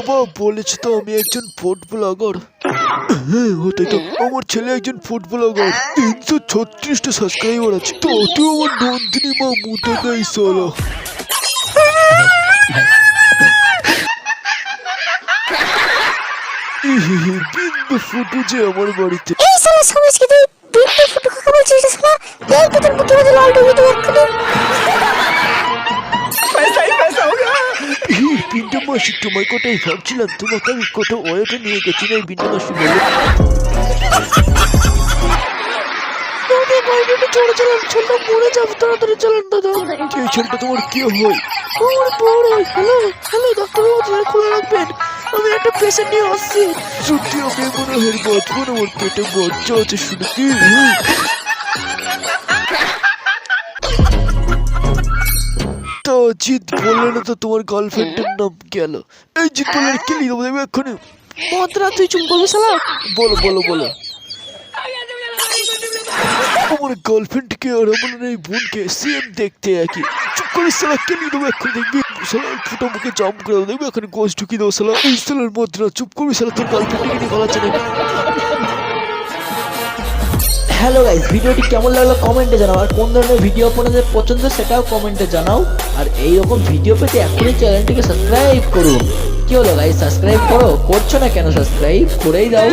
বাবা বলেছে তো আমি একজন ফুড ব্লগার। হ্যাঁ ওটাই তো, আমার ছেলে একজন ফুড ব্লগার, 336টা সাবস্ক্রাইবার আছে। তাতেও আমার নন্দিনী মা মুতে দেয় সালা। বিন্দু ফুটু যে আমার বাড়িতে। এই শালা সমাজকে তুই বিন্দু ফুটু কাকা বলছিস রে শালা? এই তো তোর মুখে মধ্যে লাল টুপি তো এক্ষুনি। বিন্দু মাসি তোমার কথাই ভাবছিলাম, তোমাকে আমি কোথাও ওয়েটে নিয়ে গেছি না। বিন্দু মাসি বলে চলে চলেন, ছেলেটা মরে যাবে, তাড়াতাড়ি চলেন দাদা। এই ছেলেটা তোমার কি হয়? আমার বড়। হ্যালো হ্যালো ডাক্তারবাবু, খুলে রাখবেন, আমি একটা পেশেন্ট নিয়ে আসছি। সত্যি আমি মনে হয় বাঁচবো না, আমার পেটে বাচ্চা আছে শুনে কি। তো জিৎ বললে না তো তোমার গার্লফ্রেন্ডের নাম গেল। এই জিৎ বললে কি লিখে দেবে এক্ষুনি। মদরা তুই চুপ করবি শালা। বলো বলো বলো। আমার গার্লফ্রেন্ডকে আর আমার এই বোনকে সেম দেখতে একই। চুপ করে শালা কে লিখে দেবো এক্ষুনি, দেখবি শালা ফুটো মুখে জাম করে দেবো, দেখবি এখানে গোস ঢুকিয়ে দেবো শালা। এই শালার মদরা চুপ করবি শালা, তোর গার্লফ্রেন্ডকে নিয়ে পালাচ্ছে নাকি? হ্যালো গাইস, ভিডিওটি কেমন লাগলো কমেন্টে জানাও, আর কোন ধরনের ভিডিও আপনাদের পছন্দ সেটাও কমেন্টে জানাও। আর এই রকম ভিডিও পেতে এখনই চ্যানেলটিকে সাবস্ক্রাইব করুন। কি হলো গাইস, সাবস্ক্রাইব করছো না কেন? সাবস্ক্রাইব করেই দাও।